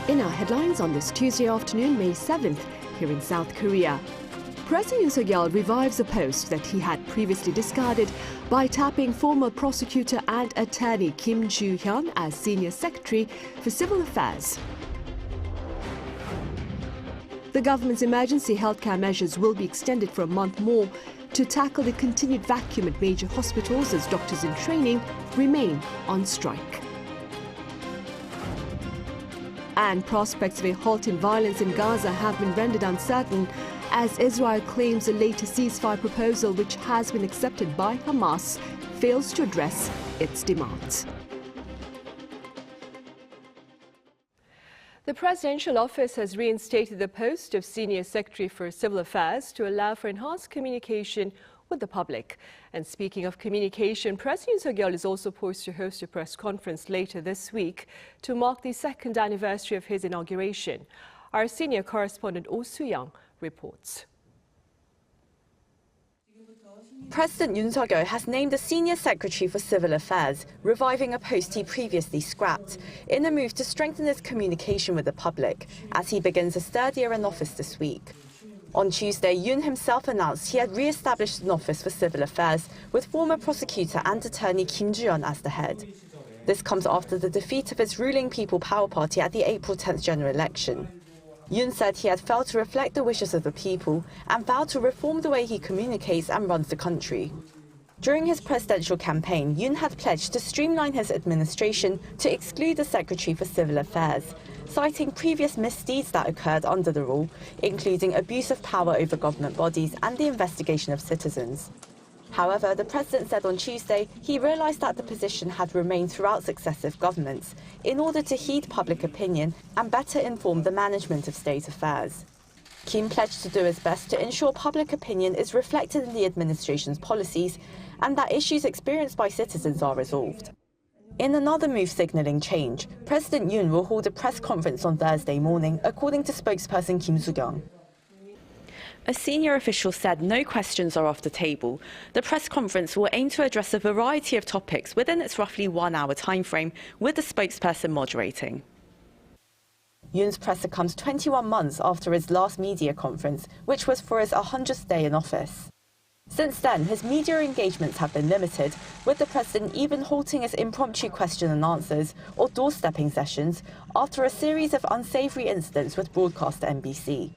In our headlines on this Tuesday afternoon, May 7th, here in South Korea. President Yoon Suk-yeol revives a post that he had previously discarded by tapping former prosecutor and attorney Kim Joo-hyun as Senior Secretary for Civil Affairs. The government's emergency healthcare measures will be extended for a month more to tackle the continued vacuum at major hospitals as doctors in training remain on strike. And prospects of a halt in violence in Gaza have been rendered uncertain as Israel claims the latest ceasefire proposal, which has been accepted by Hamas, fails to address its demands. The presidential office has reinstated the post of Senior Secretary for Civil Affairs to allow for enhanced communication with the public. And speaking of communication, President Yoon Suk-yeol is also poised to host a press conference later this week to mark the second anniversary of his inauguration. Our senior correspondent Oh Soo-young reports. President Yoon Suk-yeol has named a Senior Secretary for Civil Affairs, reviving a post he previously scrapped, in a move to strengthen his communication with the public as he begins his third year in office this week. On Tuesday, Yoon himself announced he had re-established an office for civil affairs with former prosecutor and attorney Kim Joo-hyun as the head. This comes after the defeat of his ruling People Power Party at the April 10th general election. Yoon said he had failed to reflect the wishes of the people and vowed to reform the way he communicates and runs the country. During his presidential campaign, Yoon had pledged to streamline his administration to exclude the Secretary for Civil Affairs, citing previous misdeeds that occurred under the rule, including abuse of power over government bodies and the investigation of citizens. However, the president said on Tuesday he realized that the position had remained throughout successive governments in order to heed public opinion and better inform the management of state affairs. Kim pledged to do his best to ensure public opinion is reflected in the administration's policies and that issues experienced by citizens are resolved. In another move signaling change, President Yoon will hold a press conference on Thursday morning, according to spokesperson Kim Soo-young. A senior official said no questions are off the table. The press conference will aim to address a variety of topics within its roughly 1 hour timeframe, with the spokesperson moderating. Yoon's presser comes 21 months after his last media conference, which was for his 100th day in office. Since then, his media engagements have been limited, with the president even halting his impromptu question and answers or doorstepping sessions after a series of unsavory incidents with broadcaster NBC.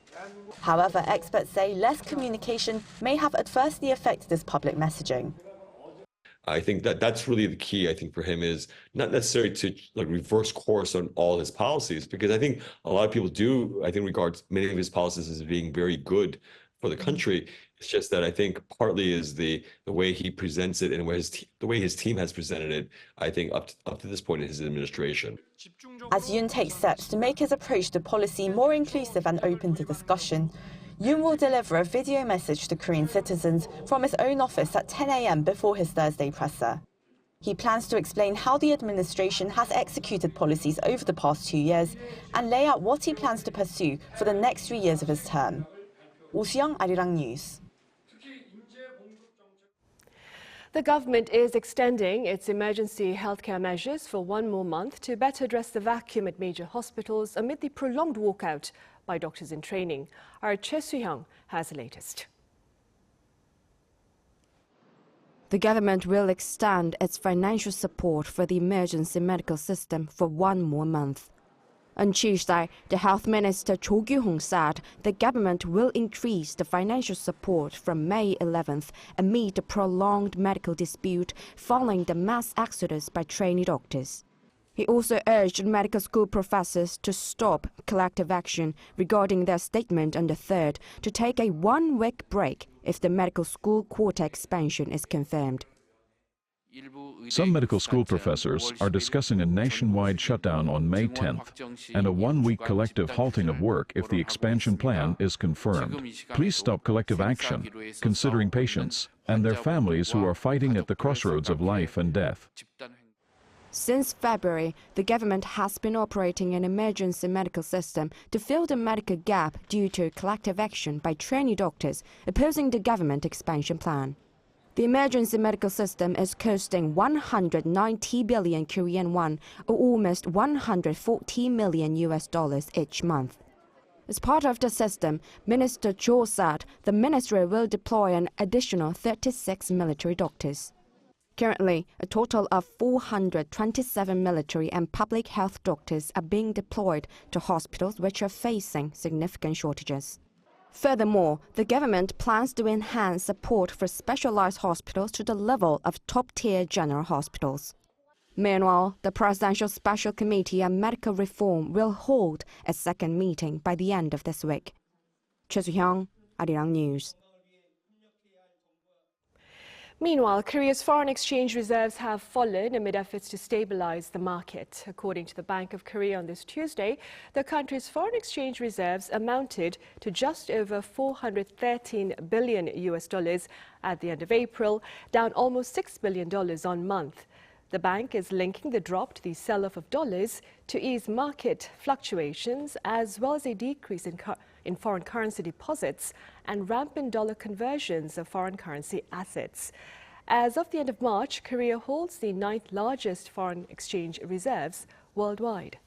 However, experts say less communication may have adversely affected his public messaging. I think that's really the key, I think, for him is not necessarily to reverse course on all his policies, because I think a lot of people do, I think, regard many of his policies as being very good for the country. It's just that I think partly is the way he presents it and the way his team has presented it, I think, up to this point in his administration. As Yoon takes steps to make his approach to policy more inclusive and open to discussion, Yoon will deliver a video message to Korean citizens from his own office at 10 a.m. before his Thursday presser. He plans to explain how the administration has executed policies over the past 2 years and lay out what he plans to pursue for the next 3 years of his term. Oh Soo-young, Arirang News. The government is extending its emergency healthcare measures for 1 more month to better address the vacuum at major hospitals amid the prolonged walkout by doctors in training. Our Choi Soo-hyung has the latest. The government will extend its financial support for the emergency medical system for 1 more month. On Tuesday, the Health Minister Cho Kyu-hong said the government will increase the financial support from May 11th amid the prolonged medical dispute following the mass exodus by trainee doctors. He also urged medical school professors to stop collective action regarding their statement on the 3rd to take a 1-week break if the medical school quota expansion is confirmed. Some medical school professors are discussing a nationwide shutdown on May 10th and a 1-week collective halting of work if the expansion plan is confirmed. Please stop collective action, considering patients and their families who are fighting at the crossroads of life and death. Since February, the government has been operating an emergency medical system to fill the medical gap due to collective action by trainee doctors opposing the government expansion plan. The emergency medical system is costing 190 billion Korean won, or almost $140 million each month. As part of the system, Minister Cho said the ministry will deploy an additional 36 military doctors. Currently, a total of 427 military and public health doctors are being deployed to hospitals which are facing significant shortages. Furthermore, the government plans to enhance support for specialized hospitals to the level of top-tier general hospitals. Meanwhile, the Presidential Special Committee on Medical Reform will hold a second meeting by the end of this week. Choi Soo-hyung, Arirang News. Meanwhile, Korea's foreign exchange reserves have fallen amid efforts to stabilize the market. According to the Bank of Korea on this Tuesday, the country's foreign exchange reserves amounted to just over $413 billion at the end of April, down almost $6 billion on month. The bank is linking the drop to the sell-off of dollars to ease market fluctuations, as well as a decrease in foreign currency deposits and rampant dollar conversions of foreign currency assets. As of the end of March, Korea holds the 9th largest foreign exchange reserves worldwide.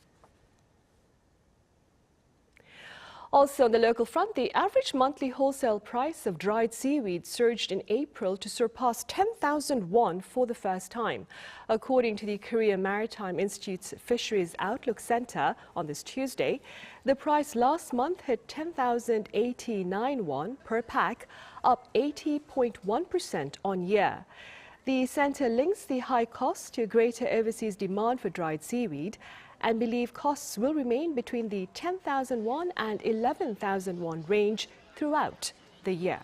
Also on the local front, the average monthly wholesale price of dried seaweed surged in April to surpass 10,000 won for the first time. According to the Korea Maritime Institute's Fisheries Outlook Center on this Tuesday, the price last month hit 10,089 won per pack, up 80.1% on year. The center links the high cost to greater overseas demand for dried seaweed and believe costs will remain between the 10,000 won and 11,000 won range throughout the year.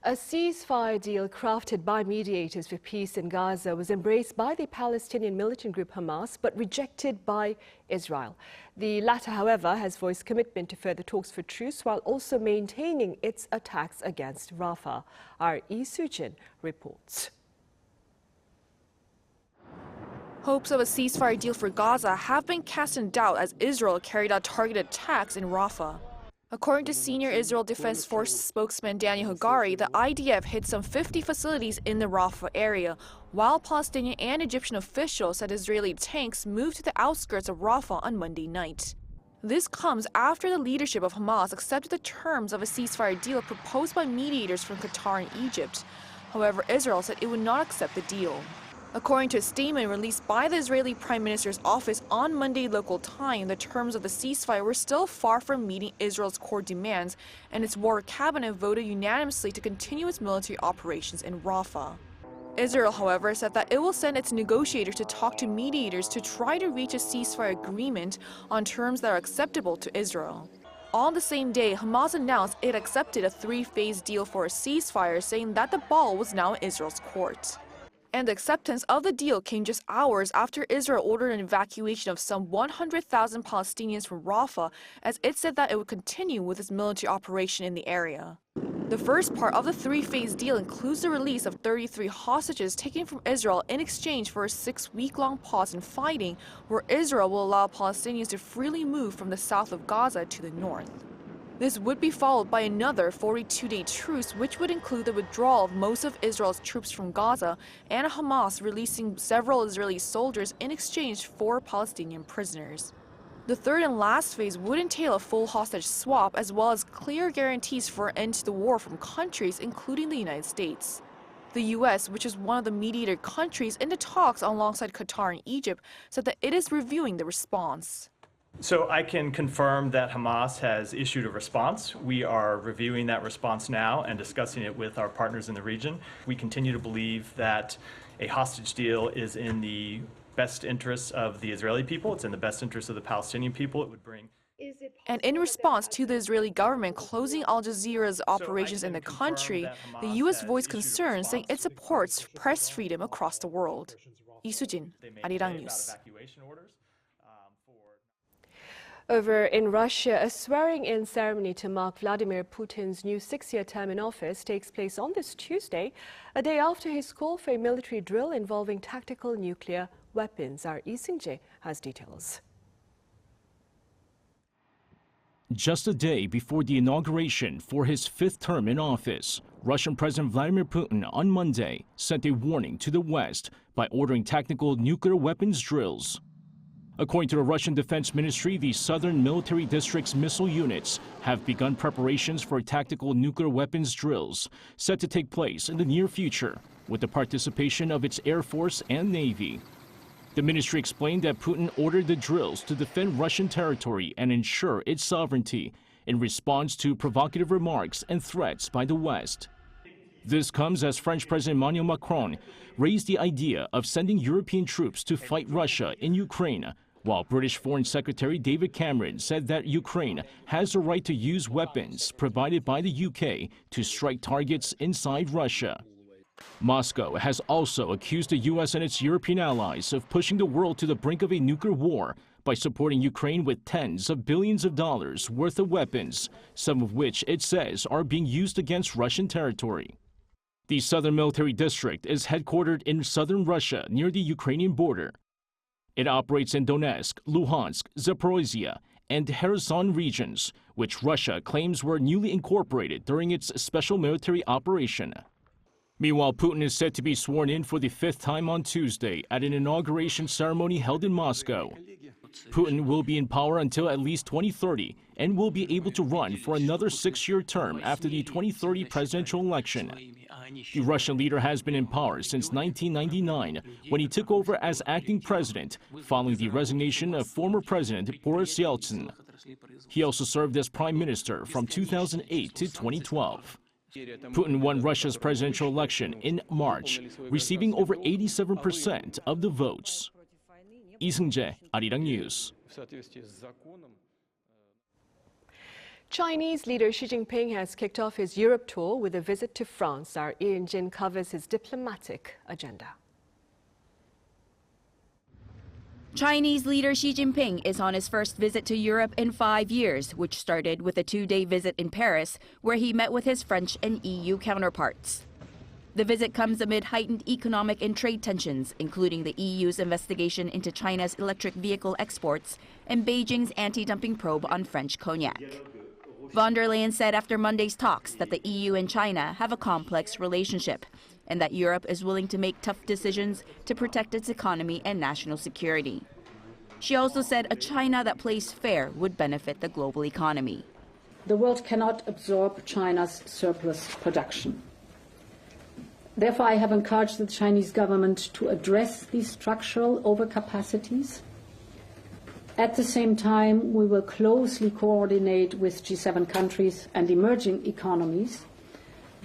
A ceasefire deal crafted by mediators for peace in Gaza was embraced by the Palestinian militant group Hamas, but rejected by Israel. The latter, however, has voiced commitment to further talks for truce while also maintaining its attacks against Rafah. Our Lee Soo-jin reports. Hopes of a ceasefire deal for Gaza have been cast in doubt as Israel carried out targeted attacks in Rafah. According to senior Israel Defense Force spokesman Daniel Hagari, the IDF hit some 50 facilities in the Rafah area, while Palestinian and Egyptian officials said Israeli tanks moved to the outskirts of Rafah on Monday night. This comes after the leadership of Hamas accepted the terms of a ceasefire deal proposed by mediators from Qatar and Egypt. However, Israel said it would not accept the deal. According to a statement released by the Israeli Prime Minister's office on Monday local time, the terms of the ceasefire were still far from meeting Israel's core demands, and its war cabinet voted unanimously to continue its military operations in Rafah. Israel, however, said that it will send its negotiators to talk to mediators to try to reach a ceasefire agreement on terms that are acceptable to Israel. On the same day, Hamas announced it accepted a three-phase deal for a ceasefire, saying that the ball was now in Israel's court. And the acceptance of the deal came just hours after Israel ordered an evacuation of some 100,000 Palestinians from Rafah, as it said that it would continue with its military operation in the area. The first part of the three-phase deal includes the release of 33 hostages taken from Israel in exchange for a 6-week-long pause in fighting, where Israel will allow Palestinians to freely move from the south of Gaza to the north. This would be followed by another 42-day truce, which would include the withdrawal of most of Israel's troops from Gaza and Hamas releasing several Israeli soldiers in exchange for Palestinian prisoners. The third and last phase would entail a full hostage swap, as well as clear guarantees for an end to the war from countries, including the United States. The U.S., which is one of the mediator countries in the talks alongside Qatar and Egypt, said that it is reviewing the response. So I can confirm that Hamas has issued a response. We are reviewing that response now and discussing it with our partners in the region. We continue to believe that a hostage deal is in the best interests of the Israeli people. It's in the best interest of the Palestinian people. It would bring. And in response to the Israeli government closing Al Jazeera's operations in the country, the U.S. voiced concern, saying it supports press freedom across the world. Lee Soo-jin, Arirang News. Over in Russia, a swearing-in ceremony to mark Vladimir Putin's new 6-year term in office takes place on this Tuesday, a day after his call for a military drill involving tactical nuclear weapons. Our Lee Sing-jae has details. Just a day before the inauguration for his 5th term in office, Russian President Vladimir Putin on Monday sent a warning to the West by ordering tactical nuclear weapons drills. According to the Russian Defense Ministry, the Southern Military District's missile units have begun preparations for tactical nuclear weapons drills set to take place in the near future with the participation of its Air Force and Navy. The ministry explained that Putin ordered the drills to defend Russian territory and ensure its sovereignty in response to provocative remarks and threats by the West. This comes as French President Emmanuel Macron raised the idea of sending European troops to fight Russia in Ukraine, while British Foreign Secretary David Cameron said that Ukraine has the right to use weapons provided by the UK to strike targets inside Russia. Moscow has also accused the US and its European allies of pushing the world to the brink of a nuclear war by supporting Ukraine with tens of billions of dollars worth of weapons, some of which it says are being used against Russian territory. The Southern Military District is headquartered in southern Russia near the Ukrainian border. It operates in Donetsk, Luhansk, Zaporizhia, and Kherson regions, which Russia claims were newly incorporated during its special military operation. Meanwhile, Putin is set to be sworn in for the 5th time on Tuesday at an inauguration ceremony held in Moscow. Putin will be in power until at least 2030 and will be able to run for another 6-year term after the 2030 presidential election. The Russian leader has been in power since 1999, when he took over as acting president following the resignation of former President Boris Yeltsin. He also served as prime minister from 2008 to 2012. Putin won Russia's presidential election in March, receiving over 87% of the votes. Lee Sing-jae, Arirang News. Chinese leader Xi Jinping has kicked off his Europe tour with a visit to France. Our Ian Jin covers his diplomatic agenda. Chinese leader Xi Jinping is on his first visit to Europe in 5 years, which started with a 2-day visit in Paris, where he met with his French and EU counterparts. The visit comes amid heightened economic and trade tensions, including the EU's investigation into China's electric vehicle exports and Beijing's anti-dumping probe on French cognac. Von der Leyen said after Monday's talks that the EU and China have a complex relationship and that Europe is willing to make tough decisions to protect its economy and national security. She also said a China that plays fair would benefit the global economy. The world cannot absorb China's surplus production. Therefore, I have encouraged the Chinese government to address these structural overcapacities. At the same time, we will closely coordinate with G7 countries and emerging economies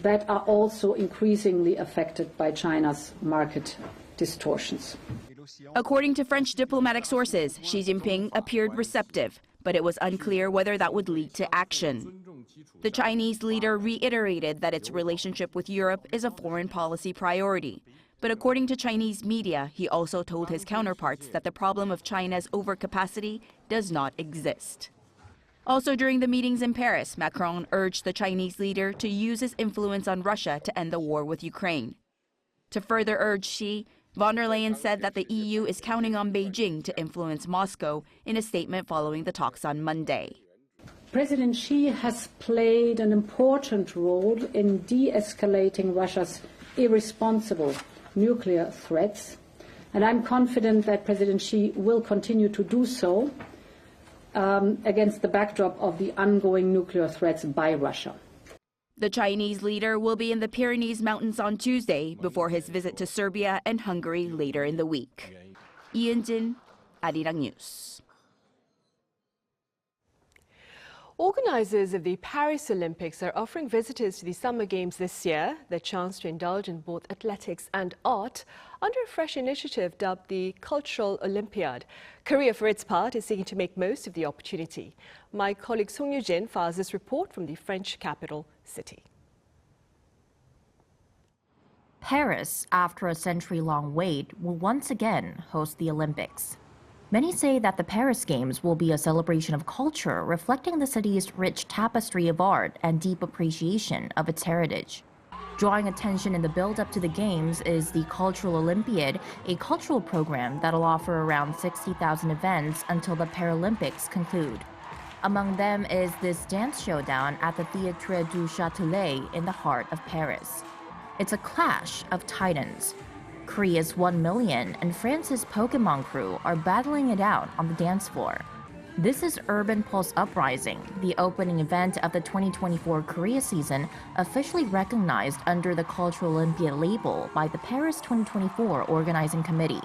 that are also increasingly affected by China's market distortions. According to French diplomatic sources, Xi Jinping appeared receptive, but it was unclear whether that would lead to action. The Chinese leader reiterated that its relationship with Europe is a foreign policy priority. But according to Chinese media, he also told his counterparts that the problem of China's overcapacity does not exist. Also during the meetings in Paris, Macron urged the Chinese leader to use his influence on Russia to end the war with Ukraine. To further urge Xi, von der Leyen said that the EU is counting on Beijing to influence Moscow in a statement following the talks on Monday. President Xi has played an important role in de-escalating Russia's irresponsible nuclear threats, and I'm confident that President Xi will continue to do so against the backdrop of the ongoing nuclear threats by Russia. The Chinese leader will be in the Pyrenees Mountains on Tuesday before his visit to Serbia and Hungary later in the week. Ian Jin, Arirang News. Organizers of the Paris Olympics are offering visitors to the Summer Games this year the chance to indulge in both athletics and art under a fresh initiative dubbed the Cultural Olympiad. Korea, for its part, is seeking to make most of the opportunity. My colleague Song Yu-jin files this report from the French capital city. Paris, after a century-long wait, will once again host the Olympics. Many say that the Paris Games will be a celebration of culture, reflecting the city's rich tapestry of art and deep appreciation of its heritage. Drawing attention in the build-up to the Games is the Cultural Olympiad, a cultural program that'll offer around 60,000 events until the Paralympics conclude. Among them is this dance showdown at the Théâtre du Châtelet in the heart of Paris. It's a clash of titans. Korea's 1 Million and France's Pokemon crew are battling it out on the dance floor. This is Urban Pulse Uprising, the opening event of the 2024 Korea season, officially recognized under the Cultural Olympiad label by the Paris 2024 Organizing Committee.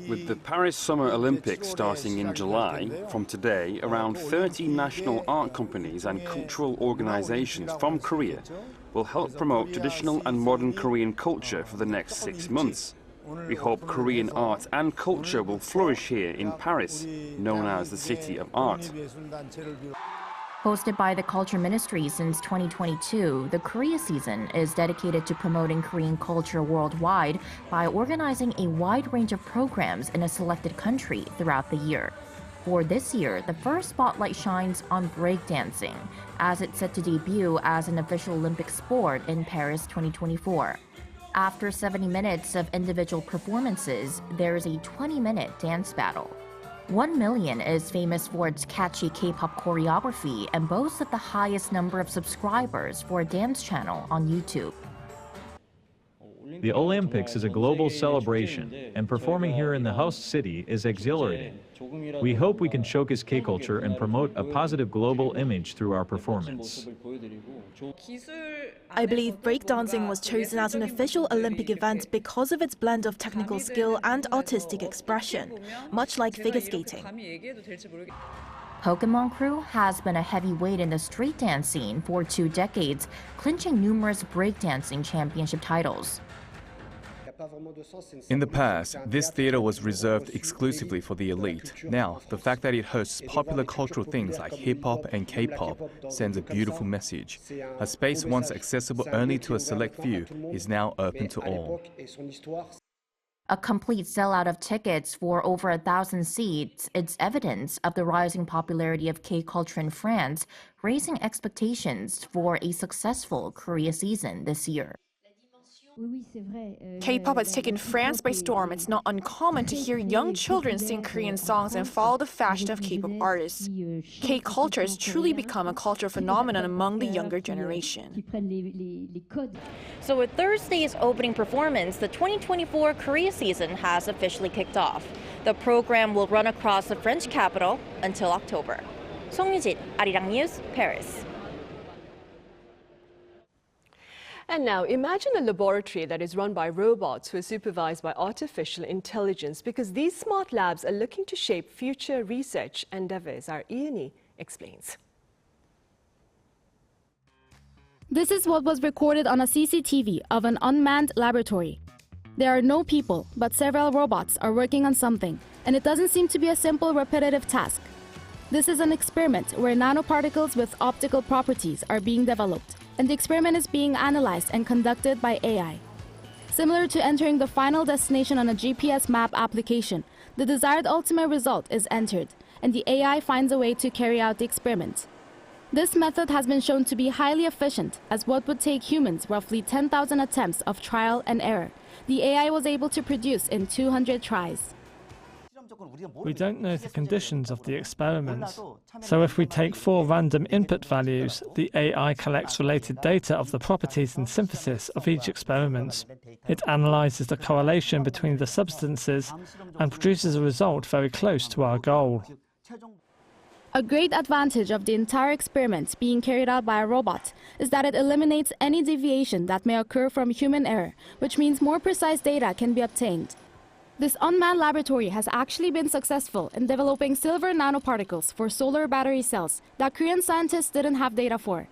With the Paris Summer Olympics starting in July, from today, around 30 national art companies and cultural organizations from Korea will help promote traditional and modern Korean culture for the next 6 months. We hope Korean art and culture will flourish here in Paris, known as the City of Art. Hosted by the Culture Ministry since 2022, the Korea season is dedicated to promoting Korean culture worldwide by organizing a wide range of programs in a selected country throughout the year. For this year, the first spotlight shines on breakdancing, as it's set to debut as an official Olympic sport in Paris 2024. After 70 minutes of individual performances, there is a 20-minute dance battle. 1 Million is famous for its catchy K-pop choreography and boasts of the highest number of subscribers for a dance channel on YouTube. The Olympics is a global celebration, and performing here in the host city is exhilarating. We hope we can showcase K-culture and promote a positive global image through our performance. I believe breakdancing was chosen as an official Olympic event because of its blend of technical skill and artistic expression, much like figure skating. Pokemon Crew has been a heavyweight in the street dance scene for 2 decades, clinching numerous breakdancing championship titles. In the past, this theater was reserved exclusively for the elite. Now, the fact that it hosts popular cultural things like hip-hop and K-pop sends a beautiful message. A space once accessible only to a select few is now open to all. A complete sellout of tickets for over 1,000 seats is evidence of the rising popularity of K-culture in France, raising expectations for a successful Korea season this year. K-pop has taken France by storm. It's not uncommon to hear young children sing Korean songs and follow the fashion of K-pop artists. K-culture has truly become a cultural phenomenon among the younger generation. So with Thursday's opening performance, the 2024 Korea season has officially kicked off. The program will run across the French capital until October. 송유진, Arirang News, Paris. And now, imagine a laboratory that is run by robots who are supervised by artificial intelligence, because these smart labs are looking to shape future research endeavors. Our Yoon explains. This is what was recorded on a CCTV of an unmanned laboratory. There are no people, but several robots are working on something, and it doesn't seem to be a simple repetitive task. This is an experiment where nanoparticles with optical properties are being developed, and the experiment is being analyzed and conducted by AI. Similar to entering the final destination on a GPS map application, the desired ultimate result is entered, and the AI finds a way to carry out the experiment. This method has been shown to be highly efficient, as what would take humans roughly 10,000 attempts of trial and error, the AI was able to produce in 200 tries. We don't know the conditions of the experiment. So if we take 4 random input values, the AI collects related data of the properties and synthesis of each experiment. It analyzes the correlation between the substances and produces a result very close to our goal. A great advantage of the entire experiment being carried out by a robot is that it eliminates any deviation that may occur from human error, which means more precise data can be obtained. This unmanned laboratory has actually been successful in developing silver nanoparticles for solar battery cells that Korean scientists didn't have data for.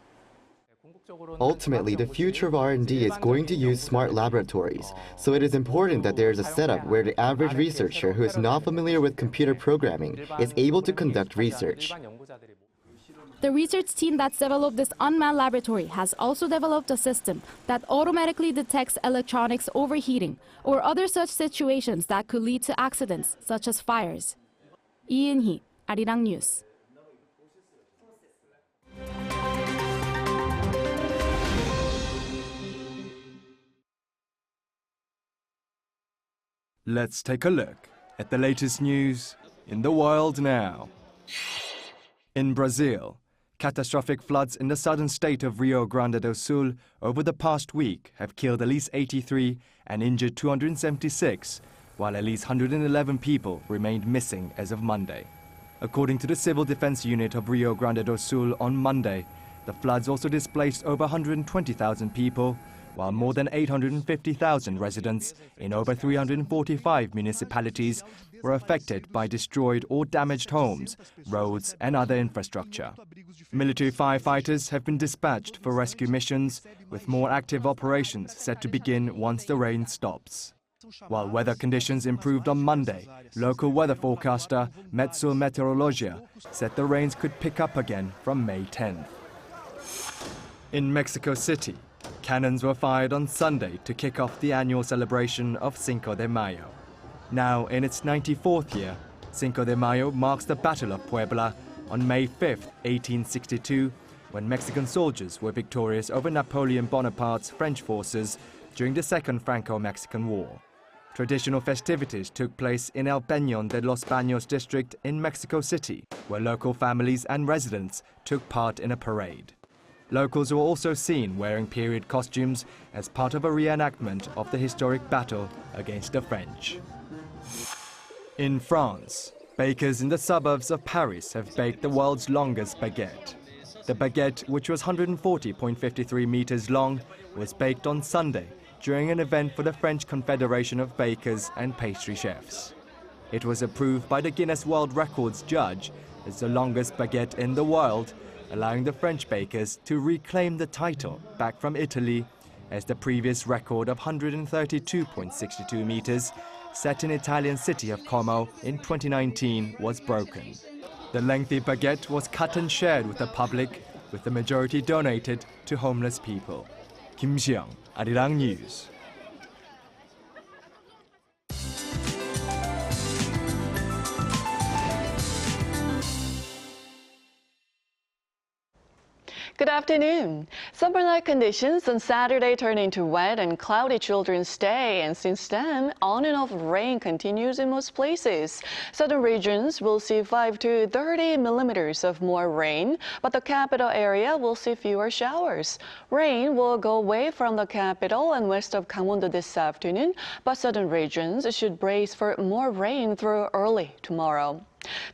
Ultimately, the future of R&D is going to use smart laboratories, so it is important that there is a setup where the average researcher who is not familiar with computer programming is able to conduct research. The research team that developed this unmanned laboratory has also developed a system that automatically detects electronics overheating or other such situations that could lead to accidents, such as fires. Lee In-hee, Arirang News. Let's take a look at the latest news in the world now. In Brazil, catastrophic floods in the southern state of Rio Grande do Sul over the past week have killed at least 83 and injured 276, while at least 111 people remained missing as of Monday. According to the Civil Defense Unit of Rio Grande do Sul on Monday, the floods also displaced over 120,000 people, while more than 850,000 residents in over 345 municipalities were affected by destroyed or damaged homes, roads and other infrastructure. Military firefighters have been dispatched for rescue missions, with more active operations set to begin once the rain stops. While weather conditions improved on Monday, local weather forecaster Metsul Meteorologia said the rains could pick up again from May 10th. In Mexico City, cannons were fired on Sunday to kick off the annual celebration of Cinco de Mayo. Now in its 94th year, Cinco de Mayo marks the Battle of Puebla on May 5, 1862, when Mexican soldiers were victorious over Napoleon Bonaparte's French forces during the Second Franco-Mexican War. Traditional festivities took place in El Peñón de los Baños district in Mexico City, where local families and residents took part in a parade. Locals were also seen wearing period costumes as part of a reenactment of the historic battle against the French. In France, bakers in the suburbs of Paris have baked the world's longest baguette. The baguette, which was 140.53 meters long, was baked on Sunday during an event for the French Confederation of Bakers and Pastry Chefs. It was approved by the Guinness World Records judge as the longest baguette in the world, allowing the French bakers to reclaim the title back from Italy, as the previous record of 132.62 meters set in Italian city of Como in 2019 was broken. The lengthy baguette was cut and shared with the public, with the majority donated to homeless people. Kim Xiang, Arirang News. Good afternoon. Summer-like conditions on Saturday turned into wet and cloudy Children's Day, and since then, on and off rain continues in most places. Southern regions will see 5 to 30 millimeters of more rain, but the capital area will see fewer showers. Rain will go away from the capital and west of Gangwon-do this afternoon, but southern regions should brace for more rain through early tomorrow.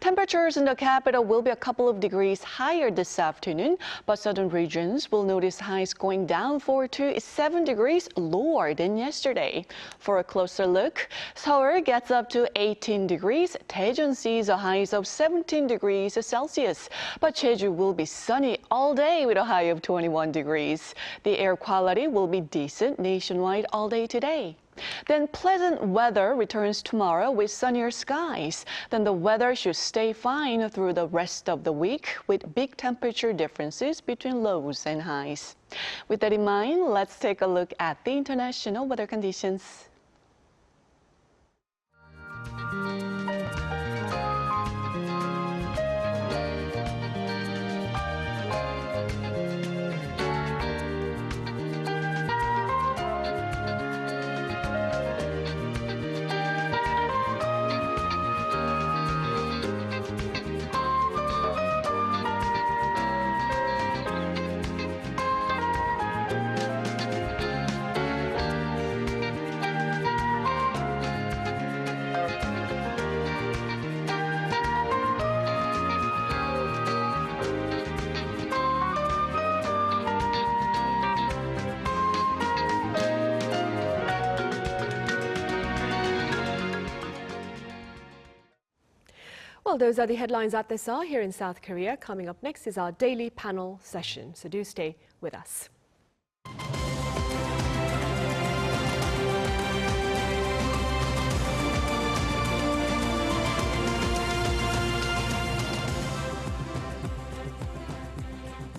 Temperatures in the capital will be a couple of degrees higher this afternoon, but southern regions will notice highs going down 4 to 7 degrees lower than yesterday. For a closer look, Seoul gets up to 18 degrees, Daejeon sees a highs of 17 degrees Celsius, but Jeju will be sunny all day with a high of 21 degrees. The air quality will be decent nationwide all day today. Then pleasant weather returns tomorrow with sunnier skies. Then the weather should stay fine through the rest of the week with big temperature differences between lows and highs. With that in mind, let's take a look at the international weather conditions. Well, those are the headlines at this hour here in South Korea. Coming up next is our daily panel session, so do stay with us.